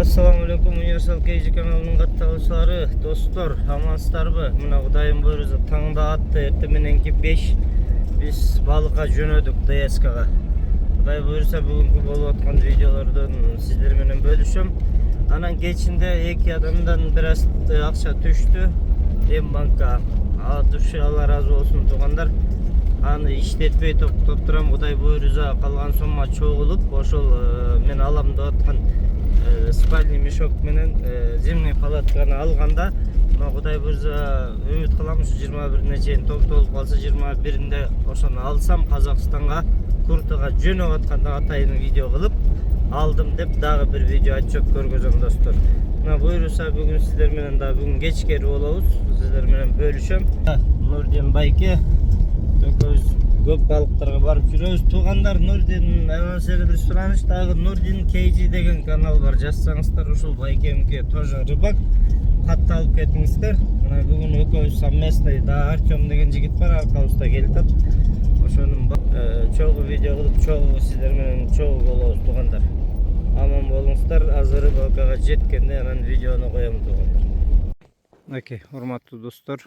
Assalamu alaikum, Universal KG kanalının kattalıçları, dostlar, amansızlarбы? Mına Kudayın buyuruzu tаңда atты, ertemenenki 5 biz balığa jönödük DSK'ga. Kuday buyursa bugünkü bolup atkan videolardan sizler menen bölüşüm. Anan geçinde iki adamdan biraz akça düştü. Em banka. Düşü Allah razı olsun tuğanlar. Аны işletmey topturam. Kuday buyuruza kalgan somma çoğulup, oşol men alam da atkан спальный мешок менен зимний палатканы алганда Кудай буйрса үмүт кылам ушу 21-ине чейин токтолуп калса 21-inde ошону алсам Казакстанга Куртага жөнөп атканда атайын видео кылып алдым деп дагы бир видео отчет көргөзөм достор. Мына буйруса бүгүн сиздер менен да бүгүн кечкери болобуз. Сиздер менен бөлүшөм. Нурден байке экөөбүз көп балыктарга барып жүрөбүз. Туугандар, Нурдин сени бир сураныч, дагы Нурдин KG деген канал бар. Жазсаңыздар, ушул байкемге тоже рыбак катты алып кетиңиздер. Мына бүгүн экөөбүз совместный да Артем деген жигит бар, аркабызда келип. Ошонун чогуу видео кылып, чогуу сиздер менен чогуу болобуз туугандар. Аман болуңуздар. Азыр рыбакага жеткенде анан видеону коем туугандар. Окей, урматтуу достор.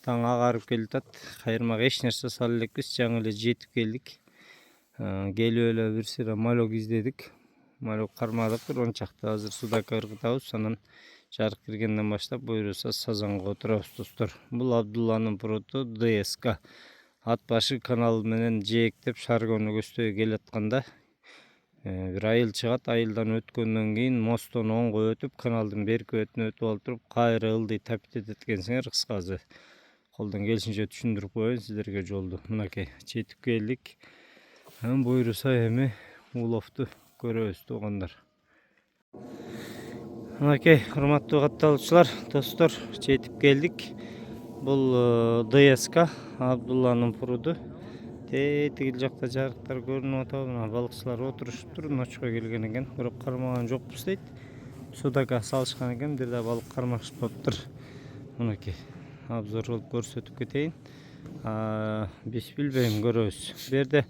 Таң агарып келатат. Кайырмага эч нерсе сала элекпиз, жаңы эле жетип келдик. Келип эле бир сыйра малек издедик. Малек кармадык, бир 10 чакты азыр судака ыргытабыз. Анан жарык киргенден баштап буйруса сазанга отурабыз достор. Бул Абдулланын пруду ДСК. Ат башы канал менен жээктеп Шаргонду көздөй келатканда бир айыл чыгат. Айылдан өткөндөн кийин мосттон оңго өтүп, каналдын берки бетине өтүп алып туруп, кайра ылдый тапит эткенсиңер кыскасы. Колдон келишинче түшүндүрүп коеюн сиздерге жолду. Мынакей жетип келдик. Буйруса эми уловду көрөбүз туугандар. Мынакей урматтуу катталуучулар, достор, жетип келдик. Бул ДСК Абдулланын пруду. Тигил жакта жарыктар көрүнүп атабы, мына балыкчылар отурушуптур, ночко келген экен. Бирок кармаган жокпуз дейт. Судака салышкан экен, бир да балык кармашпаптыр. Мынакей обзор кылып көрсөтүп кетейин. Биз билбейм, көрөбүз. Бу жерде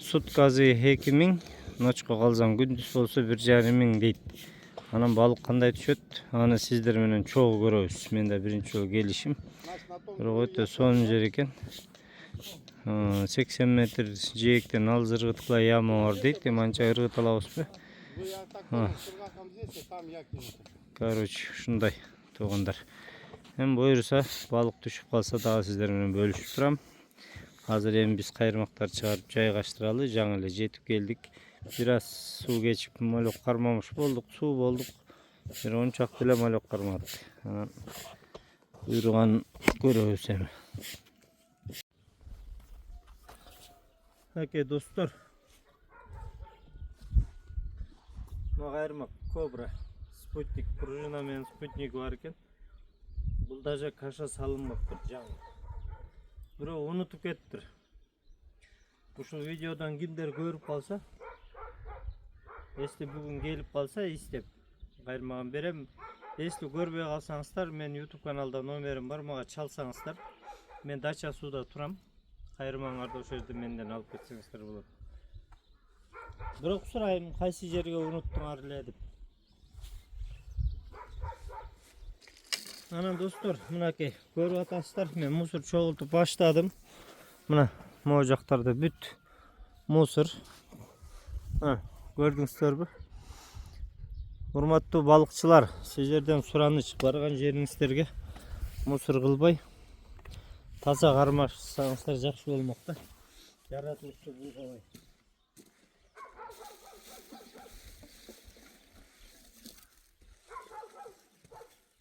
суткасы 2000, ночко калсам күндүз болсо 1500 дейт. Анан балык кандай түшөт, аны сиздер менен чогуу көрөбүз. Мен да биринчи жолу келишим. Бирок өтө сонун жер экен. 80 метр жээктен алыс ыргыткыла яма бар дейт. Эми анча ыргыта алабызбы? Короче, ушундай туугандар. Эми буйруса балык түшүп калса дагы сиздер менен бөлүшүп турам. Азыр эми биз кайырмактарды чыгарып жайгаштыралы. Жаңы эле жетип келдик. Бир аз суу кечип малек кармамыш болдук, суу болдук. Бир 10 чакты эле малек кармадык. Буйруган көрөбүз эми. Окей, достор. Кайырмак кобра. Спутник, пружина менен спутник бар экен. Бул даже каша салынбаптыр, жаңы. Бирок унутуп кетиптир. Ушул видеодон кимдер көрүп калса, если бүгүн келип калса, издеп кайырмаган берем. Если көрбөй калсаңыздар, мен YouTube каналда номерим бар, мага чалсаңыздар. Мен дача сууда турам. Кайырмаңарды ошол жерде менден алып кетсеңиздер болот. Бирок сурайм, кайсы жерге унуттуңар эле деп. Анан достор, мынакей көрүп атасыздар, мен мусор чогултуп баштадым. Мына могу жактарда бүт мусор. Көрдүңүздөрбү? Урматтуу балыкчылар, сиздерден сураныч, барган жериңиздерге мусор кылбай таза кармашсаңыздар жакшы болмок да. Жаратылышты булгабай.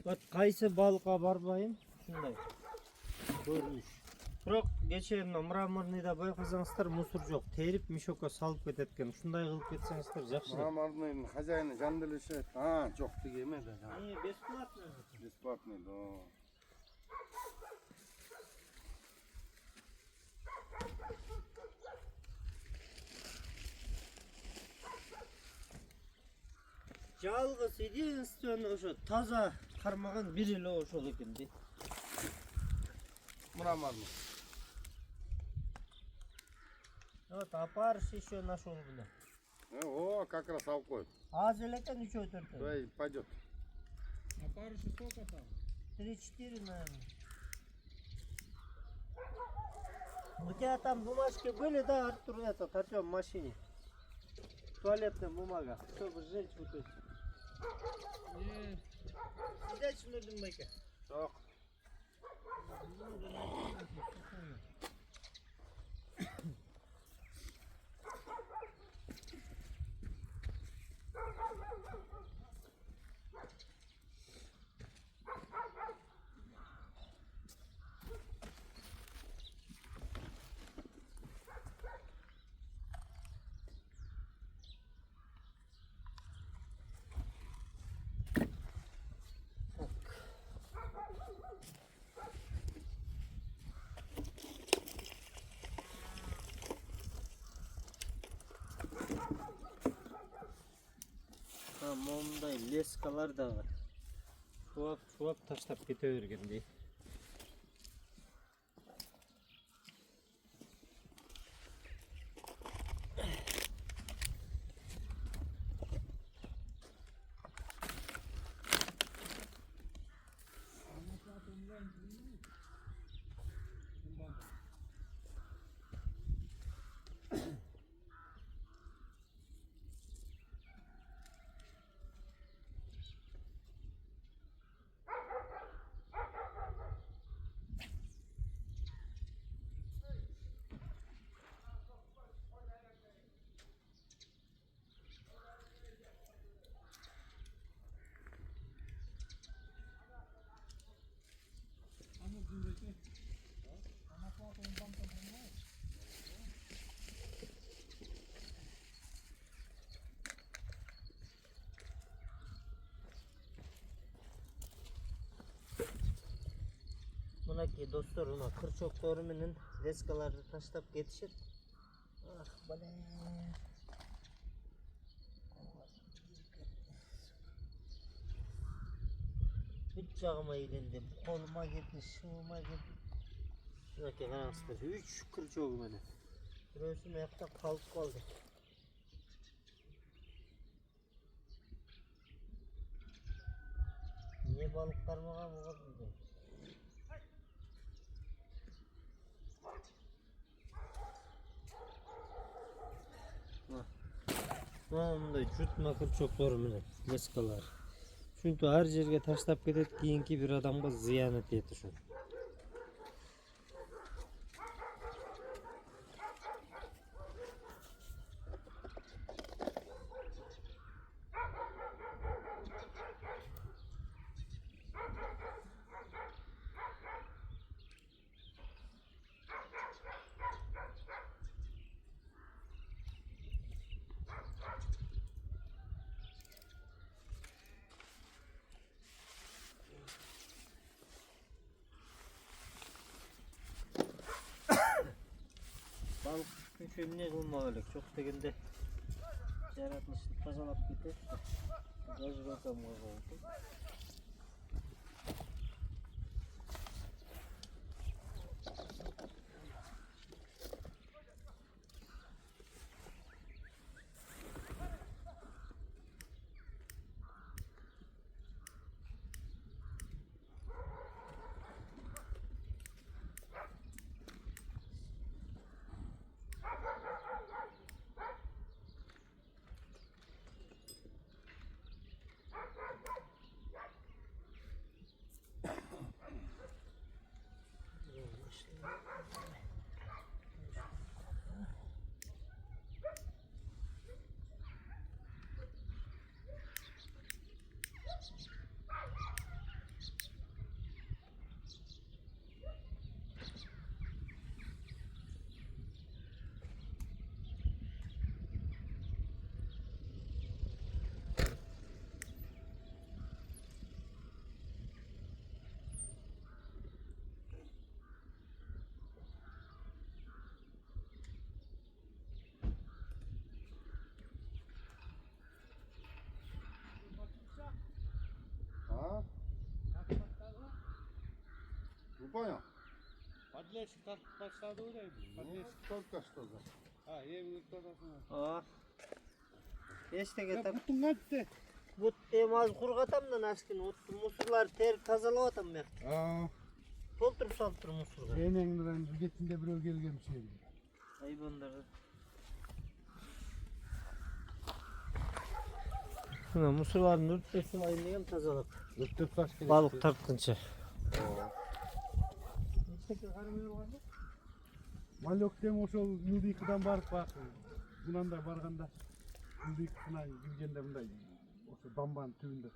Вот кайсы балыкка барбайын, ушундай көрүнүш. Бирок кечээ мраморныйда байкасаңыздар мусор жок, терип мешокко салып кетет экен. Ушундай кылып кетсеңиздер жакшы. Мраморныйдын хозяины жанделешет. Жок деге эме да. Бесплатный. Бесплатный, да. Жалгыз единственно ошо таза кармаган бир эле ошол экен дейт. Мраморный. Вот опарыш еще нашел, бля. О, как раз алкоголь. Az eleken 3 ötürtü. Давай, пойдет. А парыши сколько там? 3-4, наверное. У тебя там бумажки были, да, Артур, этот, Артем, в машине? Туалетная бумага, чтобы сжечь вот эти. Нет. Сидячи нужен майка. Yok. Tamam, onday leskalar da var. Şuvap taşlap ketevergen değil. Bunaki dostlar ona kırçok toruminin leskaları taşlap getişir. Ah bale. Üç çağıma ilindi, koluma gitti, şuuma gitti. Bunaki karanlıklar, 3 kırçoğum beni. Burası ayakta kalıp kaldı. Niye balık karmağa mı var burada? Onda jutma kırçokları mene, leskalar. Çünkü her yerge taşlap ketet kiyinki bir adamga ziyanet etti şu. Balık çünkü ne kılmalık çok deginde yaratmışlık kazanıp gitti. Gaz bakalım oldu. А? Ну понял. Подлещик как подсаду, Ну, только что же. А, я именно кто-то знает. Aa, Эстеге тап. Butun kaçtı. But az kurgatam da naskin musurlar ter tazalap atam ben. Aa, Tolturup saltıp musurga. enengden geçinde birov gelgen şey. Hayvanları. Şuna musurların ürtmesini ayınlayan tazalap. Öptüp kaç kere. Balık tartınca. Mal yok dem oşol Yudik'dan barıp bak. Bundan da barganda Yudik'ına girgende bunday. Oşo damban tübünde.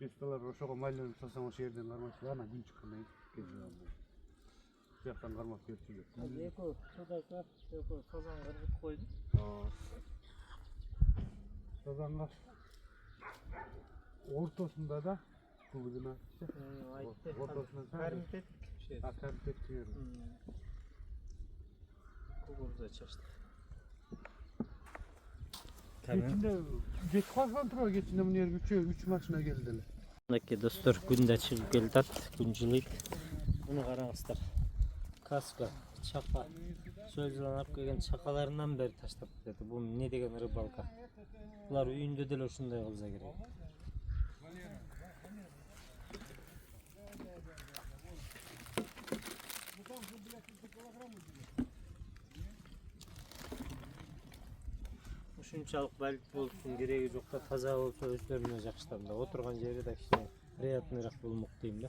Bestalar oşoga malyonu sasan o şehirden karmaşlar ana gün çıkmay geziyor. Bu yaktan karmak geçiyor. Eko, sodaka, eko, sazan kırgıt koydum. Sazanlar ortasında da kuvuduna ortasında Karmitet şey. akar tekliyor. Kukuruza çeşit. Geçinde geç kalkan tura geçinde bu yer 3 maçına geldiler. Buradaki dostlar günde çıkıp geldi gün жылıydı. Bunu qarаңыздар. Kaska, çaka, sözlanıp kelген çakalarından beri taştap dedi. Bu ne degen rыбалка. Bular үйүндө деле ушундай кылса керек. Ушунчалык балык болуштун кереги жок да, таза болсо өздөрүнө жакшытам да. Отурган жери да кичине приятныйраак болмок дейм да.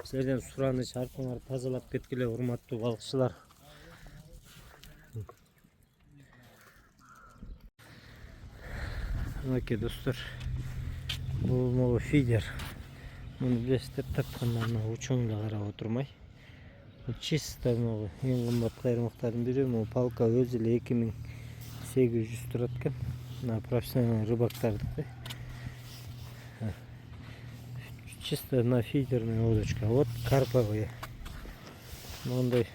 Силерден сураны чарпыңар тазалап кеткиле, урматтуу балыкчылар. Мынакей достор, бул могу фидер. Муну билесиздер, тапкандан учуңда карап отурмай. Бул чисто могу эң кымбат кайрымактардын бири. Могу палка өзү эле 2800 турат экен. Мына профессионал рыбактардыкы. Чисто на фидерная удочка. Вот карповые. Мондай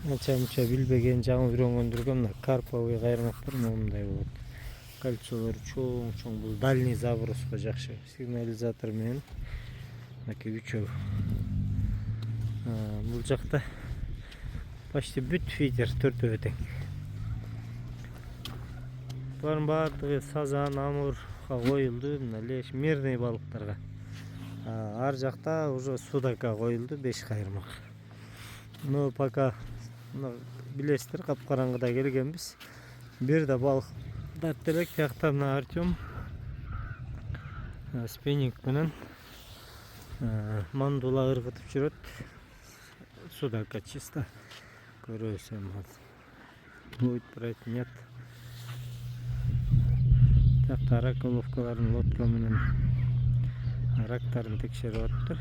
анча-мунча билбеген, жаңы үйрөнгөндөргө мына карповые кайрымактар мондай болот. Кольцолору чоң, бул дальний заброска жакшы. Сигнализатор менен мынакей үчөө. Бул жакта почти бүт фидер төртөө тең. Булардын баардыгы сазан, амурга коюлду, мына леш, мирный балыктарга. Ар жакта уже судака коюлду 5 кайрымак. Ну пока билесиздер, капкараңгыда келгенбиз. Бир да балык тартып элек. Тиякта мына Артем спиннинг менен мандула ыргытып жүрөт. Судака чисто. Көрөсөм. Будет брать, нет. Тиякта раколовкаларын лодка менен рактарын текшерип атты.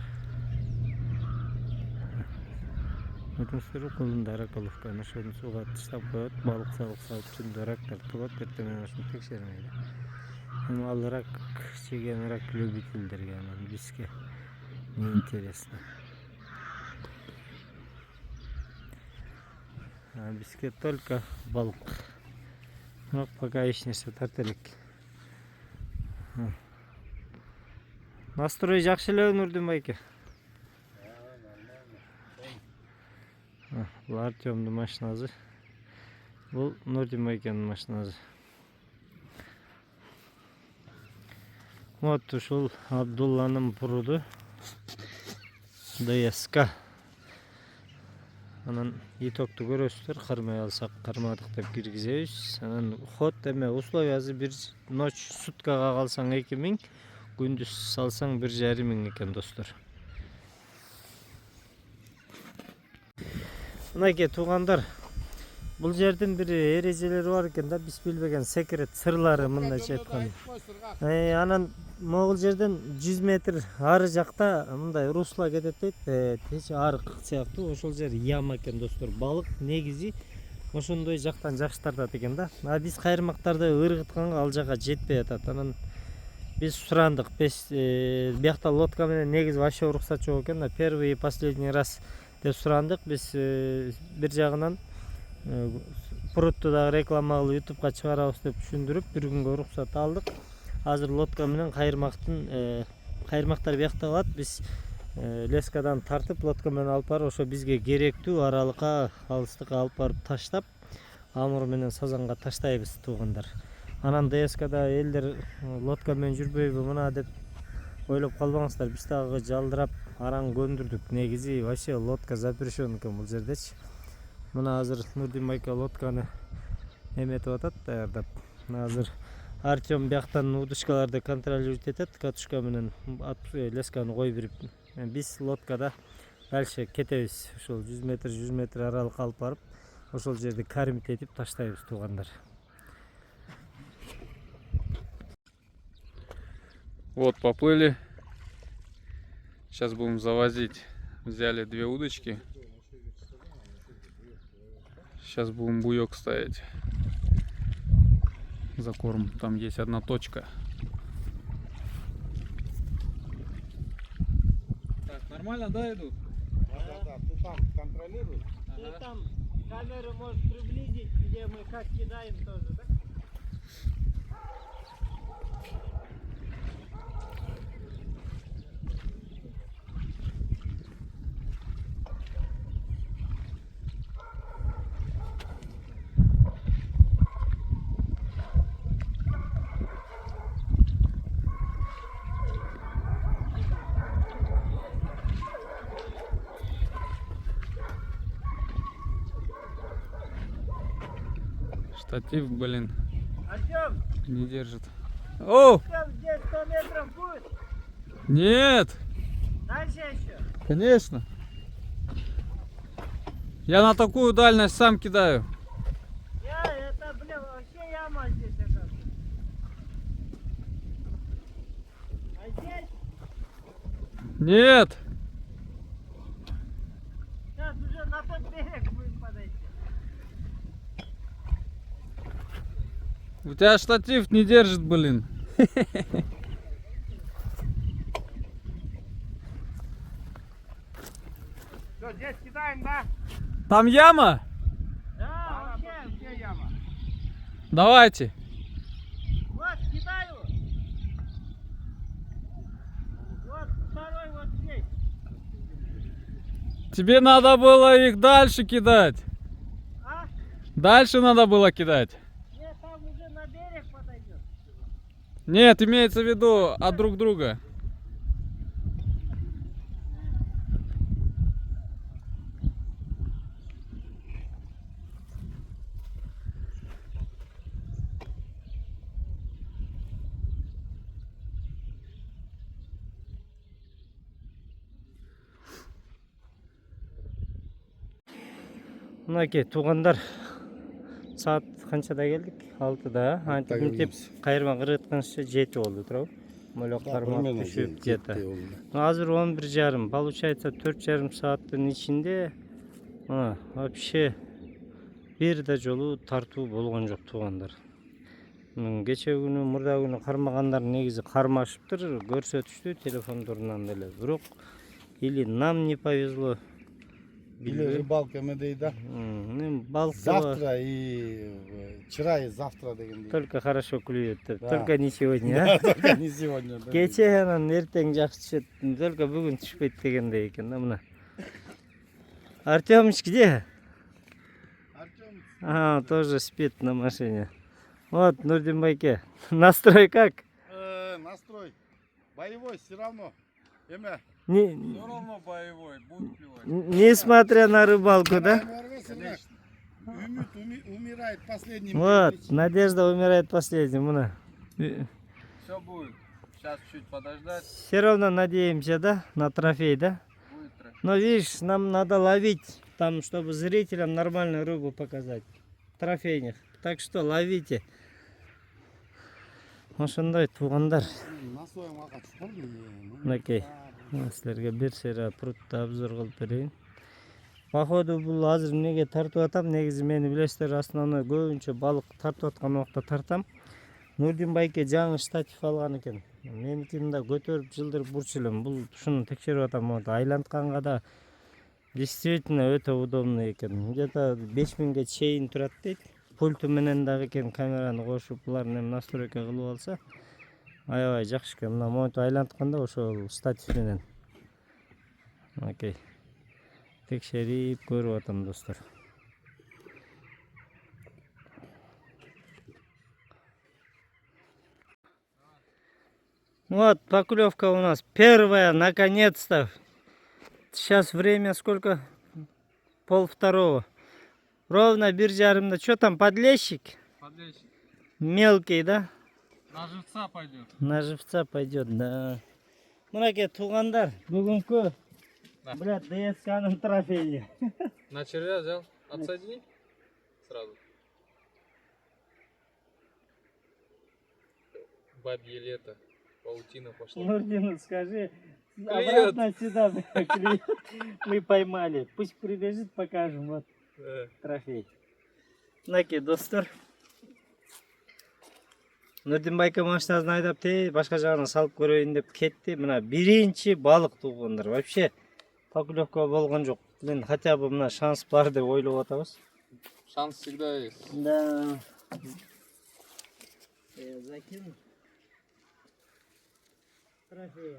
Өтүнүстөр колунда раколовка, ошону сууга таштап коет, балык салып түндө рактар тулат, эртең менен ошону текшермейди. Эми ал рак жеген рак любительдерге, анан бизге не интересно. Бизге только балык. Бирок пока эч нерсе тарта элек. Настрой жакшы эле Нурдин байке. Бул Артемдун машинасы. Бул Нурдин байкенин машинасы. Вот ушул Абдулланын пуруду. ДСК. Анан итокту көрөсүздөр, кармай алсак кармадык деп киргизебиз. Анан ход эме условиясы бир ночь суткага калсаң 2000, күндүз салсаң 1500 экен достор. Мынакей туугандар, бул жердин бир эрежелери бар экен да, биз билбеген секрет сырлары мындайча айтканда. Анан могул жерден 100 метр ары жакта мындай русло кетет дейт, течи арык сыяктуу. Ошол жер яма экен достор. Балык негизи ошондой жактан жакшы тартат экен да. Биз кайрымактарды ыргытканга ал жака жетпей атат. Анан биз сурандык, биякта лодка менен негизи вообще уруксат жок экен. Первый и последний раз деп сурандык. Биз бир жагынан прутту дагы реклама кылып YouTubeга чыгарабыз деп түшүндүрүп бир күнгө уруксат алдык. Азыр лодка менен кайрымактар биякта калат. Биз лескадан тартып лодка менен алып барып, ошо бизге керектүү аралыкка, алыстыкка алып барып таштап, амур менен сазанга таштайбыз туугандар. Анан ДСКда элдер лодка менен жүрбөйбү мына деп ойлоп калбаңыздар. Биз дагы жалдырап араң көндүрдүк. Негизи вообще лодка запрещен экен бул жердечи. Мына азыр Нурдин байке лодканы эметип атат, даярдап. Азыр Артем бияктан удочкаларды контролировать этет, катушка менен лесканы коюп берип. Биз лодкада дальше кетебиз. Ошол 100 метр аралыкка алып барып, ошол жерди кармит этип таштайбыз, туугандар. Вот, поплыли. Сейчас будем завозить. Взяли 2 удочки. Сейчас будем буек ставить. За корм. Там есть одна точка. Так, нормально, да, идут? Да, ты там контролируешь? Ты там камеру можешь приблизить, где мы как кидаем тоже, да? Штатив, блин, Артем, не держит. О! где 100 метров будет? Нет! Дальше еще? Конечно. Я на такую дальность сам кидаю. Это, блин, вообще яма здесь. Это. А здесь? Нет! Сейчас уже на тот берег будем подойти. У тебя штатив не держит, блин. Все, здесь кидаем, да? Там яма? Да, вообще. Где яма? Давайте. Вот, кидаю. Вот, второй вот здесь. Тебе надо было их дальше кидать. А? Дальше надо было кидать. Нет, там уже на берег подойдет. Нет, имеется в виду от друг друга. Мынакей туугандар, саат канчада келдик? 6-да. Антип мынтип кайырма кыргытканча 7 болду туурабы? Молок кармап түшүп жета. Азыр 11:30. Получается 4,5 сааттын ичинде вообще бир да жолу тартуу болгон жок, туугандар. Кече күнү, мурда күнү кармагандар негизи кармашыптыр, көрсөтүштү телефондорунан деле. Бирок или нам не повезло, Или рыбалка медей, да? балка Завтра и вчера и завтра дегендей. только хорошо клюет, Да. только не сегодня. Да, только не сегодня. да. Кече анан эртең жакшы түшөт, только бүгүн түшпөйт дегендей экен да мына. Артемыч где? Артем, Тоже спит на машине. Вот, Нурдин байке. Настрой как? настрой боевой все равно. Эмя. Не, равно боевой, будет клевать. несмотря на рыбалку, да? Умирает последним. Вот, надежда умирает последним. Мына. Все будет. Сейчас чуть подождать. Все равно надеемся, да, на трофей, да? Будет трофей. Но видишь, нам надо ловить там, чтобы зрителям нормальную рыбу показать. Трофейных. Так что ловите. Ошондой туугандар. Мынакей. Силерге бир сыйра прутты обзор кылып берейин. Походу бул азыр эмнеге тартып атам? Негизи мени билесиздер, основной көбүнчө балык тартып аткан убакта тартам. Нурдин байке жаңы штатив алган экен. Меникini да көтөрүп жылдырып бурчу элем. Бул ушуну текшерип атам. Айлантканга да действительно өтө удобный экен. Где-то 5000ге чейин турат дейт. Пульту менен дагы экен камераны кошуп буларын эми настройка кылып алса аябай жакшы экен. Мына монтип айлантканда ошол штатив менен. Окей. Текшерип көрүп атам достор. Вот, поклевка у нас первая, наконец-то. Сейчас время сколько? 1:30. Ровно 1:30. Что там, подлещик? Подлещик. Мелкий, да? На живца пойдет. На живца пойдет, да. Мынаке туғандар, бүгінгі, Да. блядь, ДСК-ның трофейі. На червя взял. Отсоедини. Сразу. Бабье лето. Паутина пошла. Нурдину скажи, Клюет. обратно сюда, блядь, клюет. Мы поймали. Пусть прибежит, покажем, вот трофей. Мынаке, достар. Нурдин байка машинасын айдап башка жагына салып көрөйүн деп кетти. Мына биринчи балык тугундар. Вообще поклевка болгон жок. Мен хотя бы мына шанс бар деп ойлоп атабыз. Шанс всегда есть. Да. Я закину. Трофея.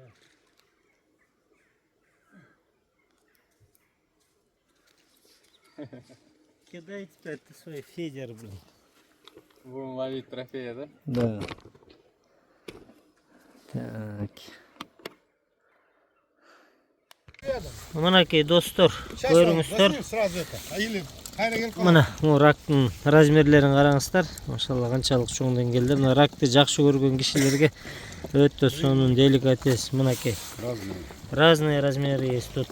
Кидайте это свой фидер, блин. Будем ловить трофея, да? Да. Так. Мынакей достор, көрүңүздөр. Сразу это. А или Мына рактын размерлерин караңыздар. Машалла канчалык чоң деңгээлде. Мына ракты жакшы көргөн кишилерге өтө сонун деликатес. Мынакей. Разные размеры есть тут.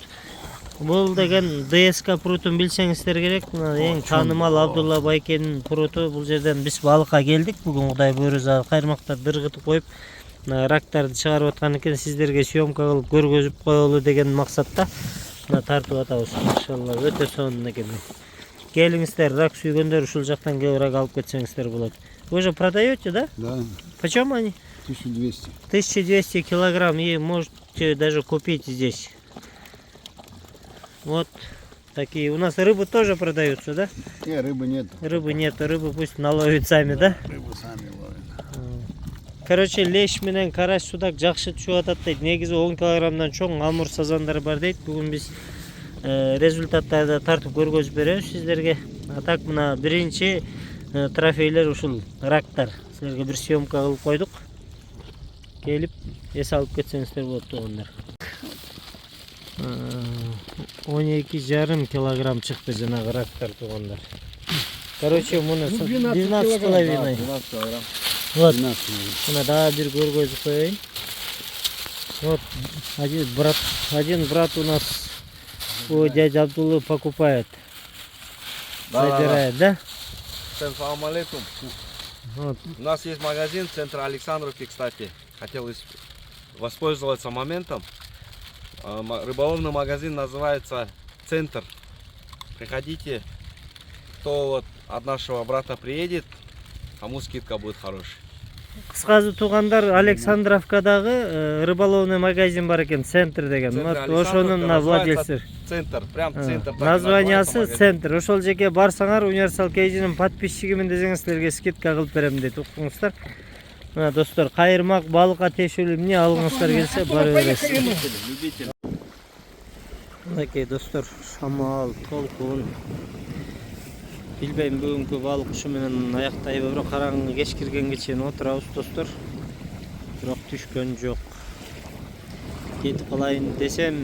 Бул деген ДСК прутун билсеңиздер керек. Мына эң таанымал Абдулла Байкенин пруту. Бул жерден биз балыкка келдик. Бүгүн Кудай буйрса кайрмактар дыргытып коюп, рактарды чыгарып аткан экен, сиздерге съемка кылып көргөзүп коелу деген максатта мына тартып атабыз. Машалла өтө сонун экен. Келиңиздер, рак сүйгөндөр ушул жактан келип рак алып кетсеңиздер болот. Вы же продаете, да? Да, Почем они? 1200. 1200 килограмм, и можете даже купить здесь. Вот такие. У нас рыбы тоже продаются, да? Не, рыбы нет. Рыбы нет, рыбы пусть наловят сами, да? Рыбу сами ловят. Короче, леш менен караш судак жакшы түшүп атат дейт. Негизи 10 килограммдан чоң амур сазандар бар дейт. Бүгүн биз результаттарды тартып көргөзүп беребиз сиздерге. А так мына биринчи трофейлер ушул рактар. Силерге бир съемка кылып койдук. Келип эс алып кетсеңиздер болот тугандар. 12,5 килограмм чыкты жанагы рактар тугандар. Короче, муну 12,5. 12 килограмм. Вот. 12 Мына дагы бир көргөзүп коеюн. Вот один брат у нас у дяди Абдуллы покупает. Забирает, да? Салам алейкум. Вот. У нас есть магазин в центре Александровки, кстати. Хотел воспользоваться моментом. Рыболовный магазин называется «Центр». Приходите. Кто вот от нашего брата приедет, кому скидка будет хорошая. Кыскасы тугандар, Александровкадагы рыболовный магазин бар экен, центр деген. Центр Вот ошонун владельци. Центр, прям центр. так и Названиясы называется центр. Ошол жерге барсаңар, Универсал Кейжинин подписчигимин десеңиз силерге скидка кылып берем дейт. Уктуңуздар. Мына достор, кайырмак, балыкка тиешелүү эмне алгыңыздар келсе бара бересиз. Любитель. Мынакей достор, шамал, толкун. Билбейм, бүгүнкү балык ушу менен аяктайбы, бирок караңгы кеч киргенге чейин отурабыз достор. Бирок түшкөн жок. Кетип калайын десем,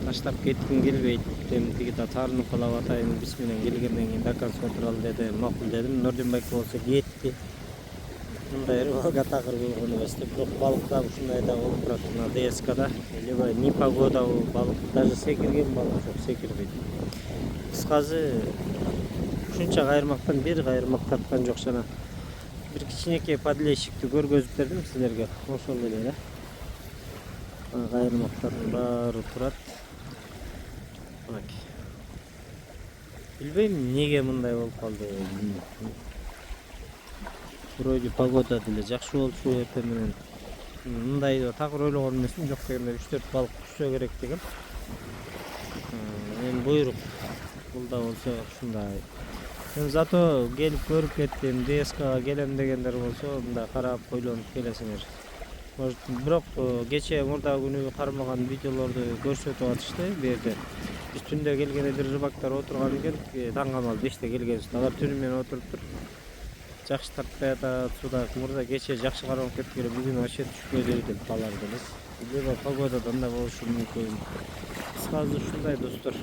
таштап кетким келбейт. Тиги таарынып калап атайын, биз менен келгенден кийин доконцо отуралы деди, макул дедим. Нурдин байке болсо кетти. Мындай рыбалка такыр болгон эмес, бирок балык да ушундай да болуп турат. Мына ДСКда либо непогода балык, даже секирген балык жок, секирбейт. Кыскасы ушунча кайырмактан бир кайырмак тарткан жок жана. Бир кичинекей подлещикти көргөзүп бердим силерге. Ошол эле да. Кайырмактардын баары турат. Билбейм эмнеге мындай болуп калды. Вроде погода деле жакшы болчу эртең менен. Мындай такыр ойлогон эмесмин, жок дегенде 3-4 балык түшсө керек деген. Эми буйрук. Бул да болсо ушундай. Зато келип көрүп кеттим, ДСКга келем дегендер болсо, мында карап ойлонуп келесиңер. Может, бирок кече мурда күнү кармаган видеолорду көрсөтүп атышты бу жерде. Биз түндө келгенде бир рыбактар отурган экен, таң камал 5те келгенбиз. Алар түнү менен отуруптур. жакшы тартпай атат. Суда мурда кече жакшы кармап кетти, бүгүн вообще түшпөдү деп калардыңыз. Либо погодадан да болушу мүмкүн. Кыскасы ушундай достор.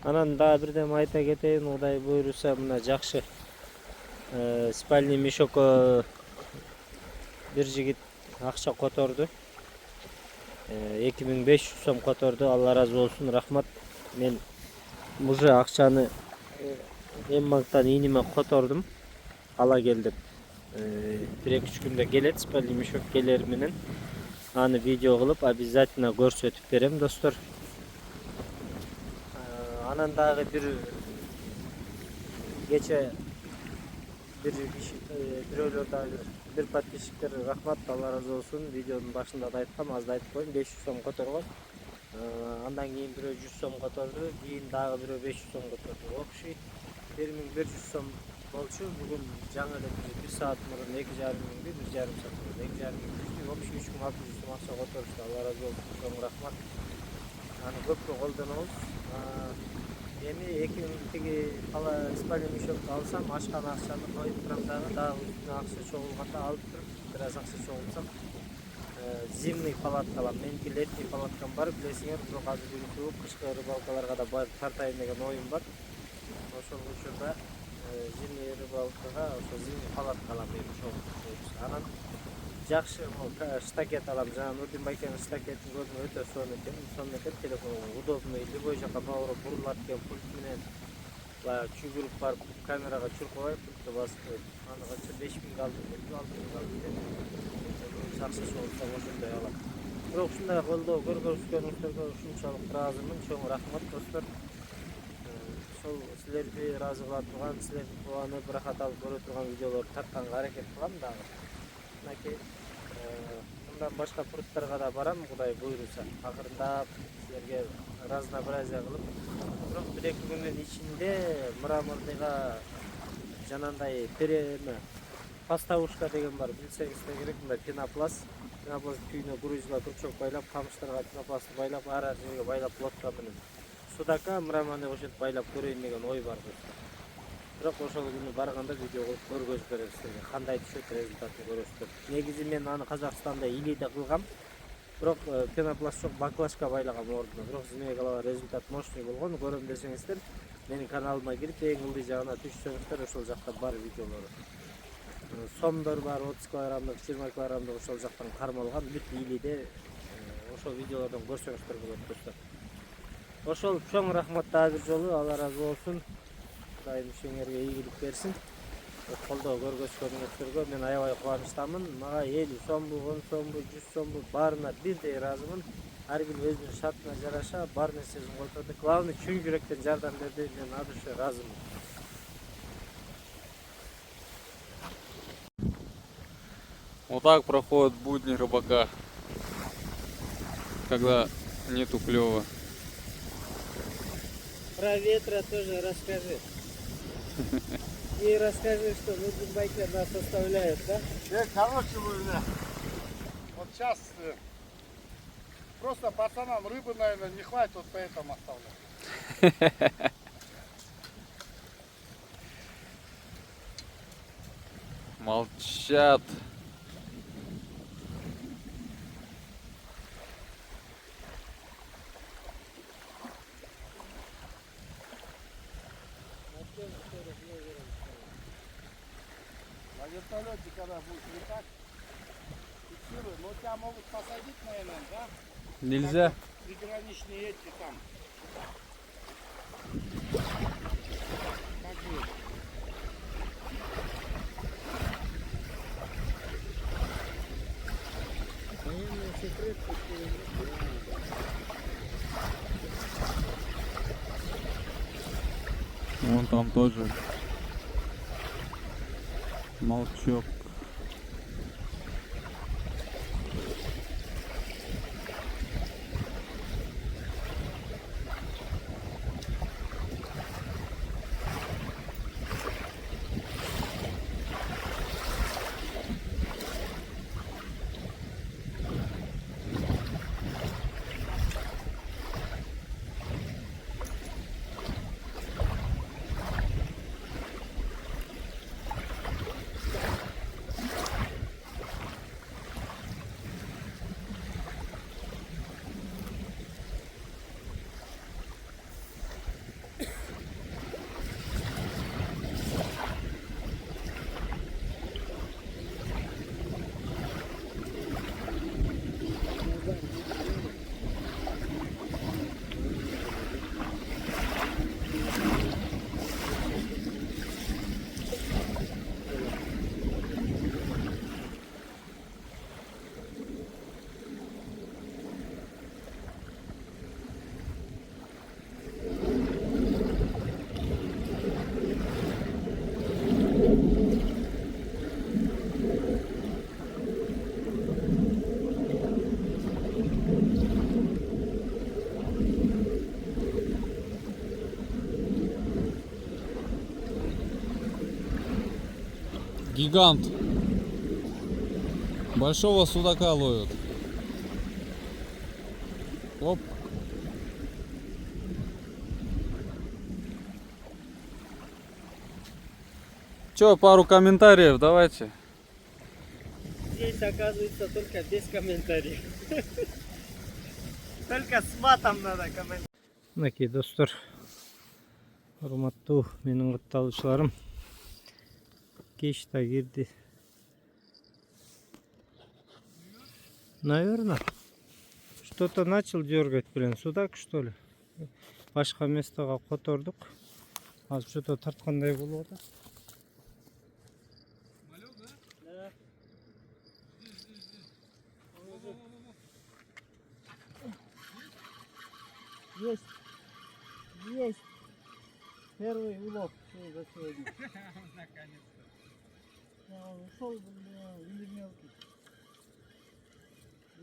Анан дагы бирден айта кетейин, Кудай буйруса мына жакшы спальный мешокко бир жигит акча которду. 2500 сом которду. Алла разы болсун, рахмат. Мен уже акчаны М-банктан иниме котордум. Ала кел деп. 1-2 күндө келет, спальный мешок келер менен. Аны видео кылып обязательно көрсөтүп берем достор. Анан дагы кече бирөөлөр дагы бир подписчиктер рахмат, Алла разы болсун. Видеонун башында да айткам, азда айтып коеюн, 500 сом которгон. Андан кийин бирөө 100 сом которду, кийин дагы бирөө 500 сом которду. Общий 1100 сом болчу. Бүгүн жаңы эле 1 саат мурун 2,5 миңди, 1,5 саат мурун 2,5 миңди, общий 3600 сом акча которушту. Алла разы болсун, чоң рахмат. Аны көпкө колдонобуз. Эми 2 тиги спальный мешокду алсам, ашкан акчаны коюп турам, дагы үстүнө акча чогулганда алып туруп, бир аз акча чогулсам, зимний палатка алам. Меники летний палаткам бар, билесиңер, бирок азыр бүгүн суук, кышкы рыбалкаларга да барып тартайын деген оюм бар. Ошол учурда зимний рыбалкага ошо зимний палатка алам деп ошол. Анан жакшы штакет алам. Жана Нурдин байкенин штакетин көрдүм, өтө сонун экен, телефонго удобный, любой жака баурап бурулат экен, пульт менен баягы чүгүрүп барып камерага чуркабай пультты басып коюп. Аны канча 5000 алдым, 6000 алдым. Акча чогулсам ошондой алам. Бирок ушундай колдоо көргөзгөнүңүздөргө ушунчалык ыраазымын. Чоң рахмат достор. Ошол силерди ыраазы кыла турган, силерди кубанып, ырахат алып көрө турган видеолорду тартканга аракет кылам дагы. Мынакей мындан башка пруттарга да барам, Кудай буйруса. Акырындап силерге разнообразие кылып. Бирок 1-2 күндүн ичинде мраморныйга жанагындай поставушка деген бар, билсеңиз да керек. Мындай пенопласт түйүнө грузила крючок байлап, камыштарга пенопластты байлап, ар жерге байлап лодка менен. Судака мраморный ошентип байлап көрөйүн деген ой бар достор. Бирок ошол күнү барганда видео кылып көргөзүп берем силерге, кандай түшөт результатын көрөсүздөр. Негизи мен аны Казакстанда Илиде кылгам. Бирок пенопласт жок, баклажка байлагам ордуна. Бирок змейгалага результат мощный болгон. Көрөм десеңиздер, менин каналыма кирип эң ылдый жагына түшсөңүздөр, ошол жакта бар видеолору. Сомдор бар, 30 килограммдык, 20 килограммдык ошол жактан кармалган, бүт Илиде ошол видеолордон көрсөңүздөр болот достор. Ошол чоң рахмат дагы бир жолу, Алла разы болсун. Кудайым ишиңерге ийгилик берсин. Колдоо көргөзгөнүңүздөргө мен аябай кубанычтамын. Мага 50 сомбу, 10 сомбу, 100 сомбу баарына бирдей ыраазымын. Ар ким өзүнүн шартына жараша бар нерсесин колдоду. Главный чын жүрөктөн жардам берди, мен ал үчүн ыраазымын. Вот так проходят будни рыбака, когда нету клёва. Про ветра тоже расскажи. И расскажи, что Нурдин байкер нас оставляет, да? Короче, вот сейчас просто пацанам рыбы, наверное, не хватит, вот поэтому оставляю. Молчат. На вертолете, когда будешь летать, фиксируй, но тебя могут посадить, наверное, да? Нельзя. Приграничные эти там. Как будет? Военный секрет, Вон там тоже молчок. Гигант. Большого судака ловят. Оп. Че, пару комментариев давайте. Здесь оказывается только без комментариев. Только с матом надо комментарий. Мінекей достар, урматтуу менің құтталушыларым, кешта кирди. Наверное, что-то начал дергать, блин, судак что ли? Башка местага котордук. Аз что-то тарткандай болуп атат. Малек, да? Да. Есть. Есть. Первый улов за сегодня. Наконец-то. Он ушел, блин, или мелкий.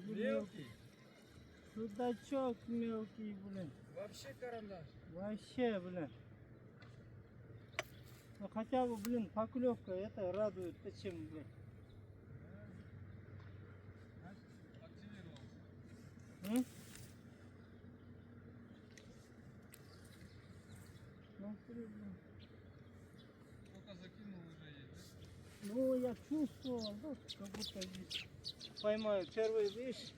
Или Мелкий? Судачок мелкий, блин. Вообще карандаш. Вообще, блин. Ну хотя бы, блин, поклевка, это радует. Ты чем, блин? Активировался. М? Ну, блин. Только закинул уже есть, да? Ну, я чувствовал, ну, как будто здесь поймаю первый вещь,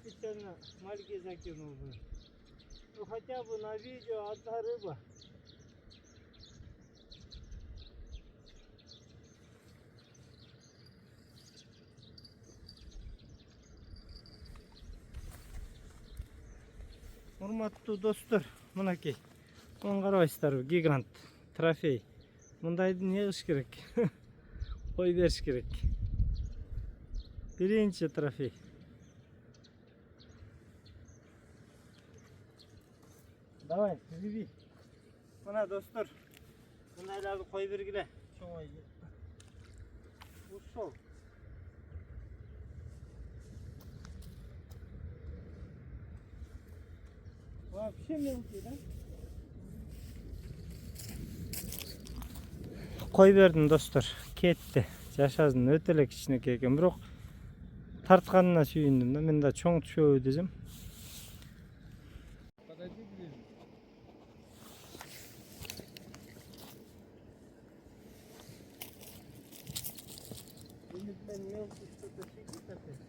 специально мальки закинул бы. Ну, хотя бы на видео одна рыба. Урматтуу достор, мынакей. Оң карабайсыздарбы, гигант, трофей. Мындайды не кылыш керек? Кой бериш керек. Биринчи трофей. Давай, тизиби. Мына достор, мындайларды кой бергиле. Чоңой. Ушел. Вообще мелкий, да? Кой бердим достор, кетти. Жашасын өтө эле кичинекей экен, бирок тартканына сүйүндүм да. Мен да чоң түшөбү десем. Подойди ближе. Или, блин, мелкий что-то сидит опять.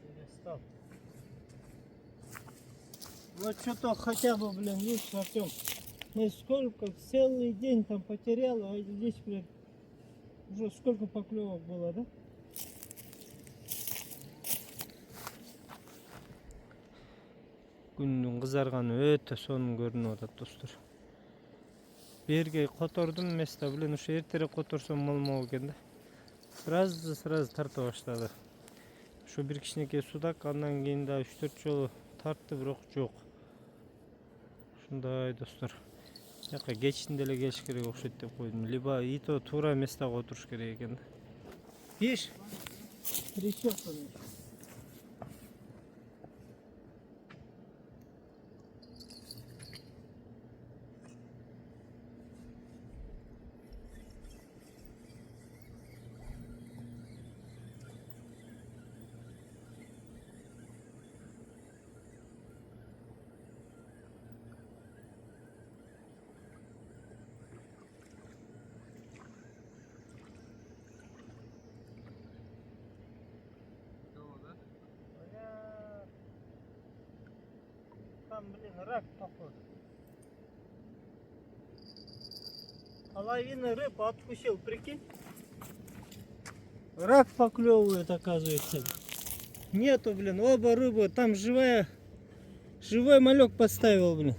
Перестал. Вот что-то хотя бы, блин, есть во всем. Мы сколько, целый день там потерял, а здесь, блин, уже сколько поклевок было, да? Күннүн кызарганы өтө сонун көрүнүп атат достор. Берге котордум эмес да, блин, ушу эртерээк которсом болмок экен да. Сразу тарта баштады. Şu bir kişineki sudak, andan keyin daha 3-4 жолу тартты, бирок жок. Ушундай достор. Жака кечинде эле келиш керек окшойт деп койдум. Либо и то туура местага отуруш керек экен да. Пиш. Трещотка. Кого, да? Там, блин, рак походу. Половина рыб откусил, прикинь. Рак поклевывает, оказывается. Нету, блин, оба рыбы. Там живой малек поставил, блин.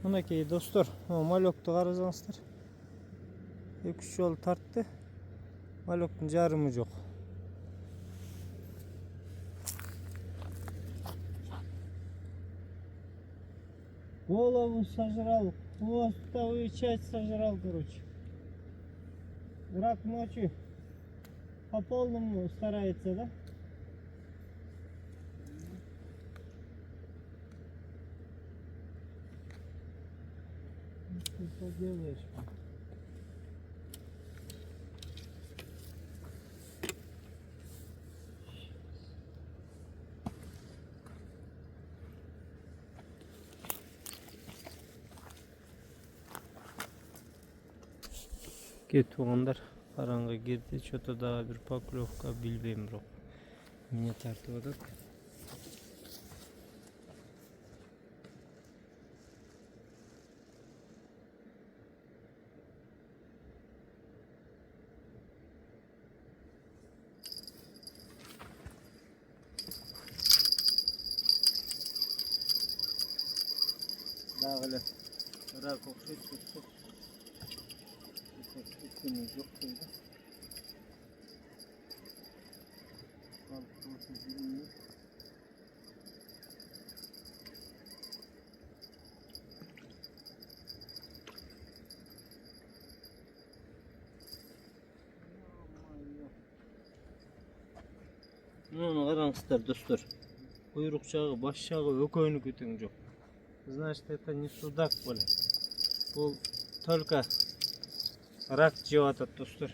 Мынакей достор, малекту карасаңыздар. 2-3 жолу тартты. Малектун жарымы жок. Голову сожрал. Хвостовую часть сожрал, короче. Рак ночью по полному старается, да? Что поделаешь? Кетугандар караңгы кирди, что-то дагы бир поклевка билбейм, бирок эмне тартып атат. Дагы эле рак окшойт, достор. Üstüne yok böyle. Balık bilmiyor. Bunu karаңыздар, достор. Куйрук жагы, баш жагы экөөнүкү тең жок. Значит, это не судак, блин. Бул только рак жеп атат, достор.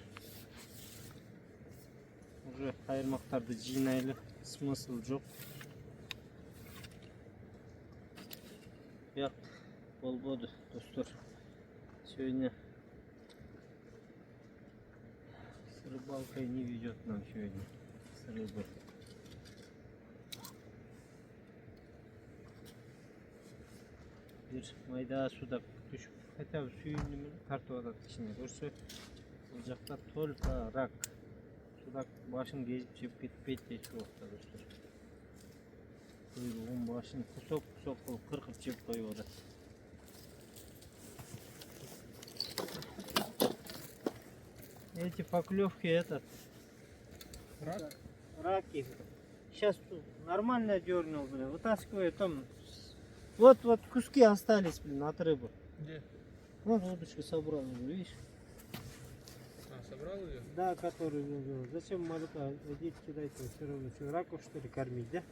Уже айырмактарды жыйнайлы, смысл жок. Бияк болбоду, достор. Сегодня с рыбалкой не ведет нам сегодня. С рыбой. Бир майда судак түшүп, хотя бы сүйүнү тартып атат ичине. Көрсө, бул жакта только рак. Судак башын кезип жеп кетпейт эч убакта, достор. Куйругун башын кусок кылып кыркып жеп коюп атат. Эти поклевки этот Рак? раки. Сейчас нормально дернул, блин. Вытаскиваю там. Вот куски остались, блин, от рыбы. Где? Вот удочку собрал, видишь? А, собрал ее? Да, который был. Зачем молока водить, кидать, все равно. Что, раков что ли кормить, да?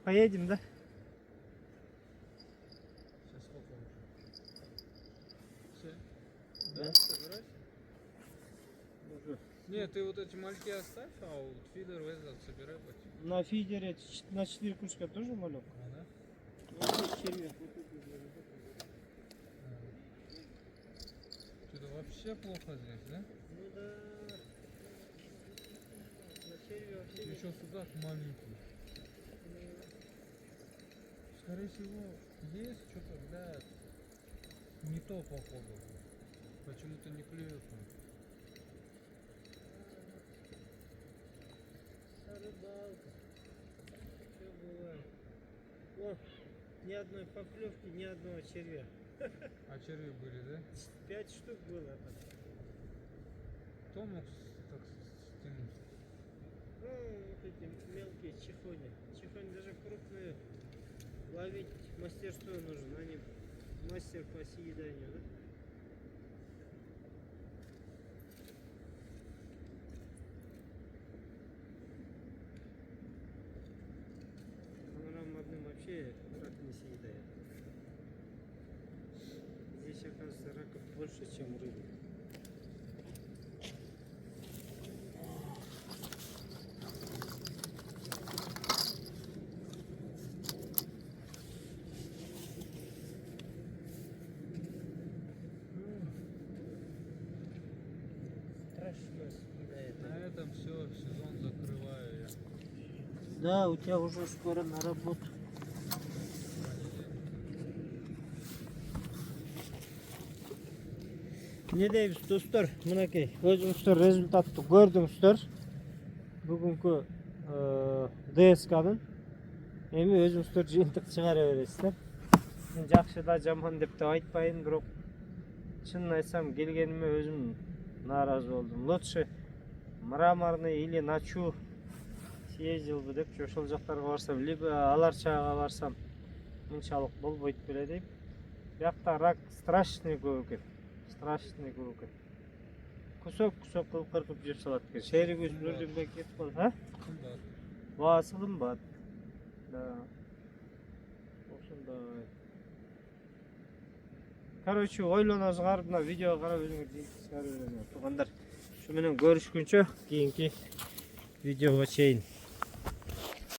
Поедем, да? Сейчас сколько уже? Все? Да. Да, собирайся. Уже. Нет, ты вот эти мальки оставь, а вот фидер этот собирай потом. На фидере на 4 кучка тоже малек? А, да? Вот здесь червяк, вот тут, Что-то вообще плохо здесь, да? ну да. На червяк. Еще судак маленький. Скорее всего, есть что-то, блядь, не то походу. Почему-то не клюет он. Рыбалка. Все бывает. Вот, ни одной поклевки, ни одного червя. А черви были, да? 5 штук было там. Кто мог так стянуть? Ну, вот эти мелкие чехони. Чехони даже крупные. Ловить мастерство нужно, а не мастер по съеданию, да? Камерам одним вообще рак не съедает. Здесь, оказывается, раков больше, чем рыбы. Страшно съедает. На этом все, сезон закрываю я. Да, у тебя уже скоро на работу. Не дейбиз, достор, мынакей, өзүңүздөр результатты көрдүңүздөр. Бүгүнкү ДСК-дын. Эми өзүңүздөр жыйынтык чыгара бересиздер. Мен жакшы да жаман деп да айтпайын, бирок чынын айтсам келгениме өзүм нааразы болдум. Лучше мраморный или съездил бы деп ошол жактарга барсам, либо алар чагага барсам, мынчалык болбойт беле дейм. Биякта рак страшный көп экен. Страшный көп экен. Кусок кылып кыркып жеп салат экен. Шерик өсмүрдүн бек кетип калды, ha? Кымбат. Баасы кымбат. Да. Ошондой. Короче, ойлоносуңар карап мына видеого карап өзүңөр жыйынтык чыгарып берем. Туугандар, ушу менен көрүшкүнчө кийинки видеого чейин.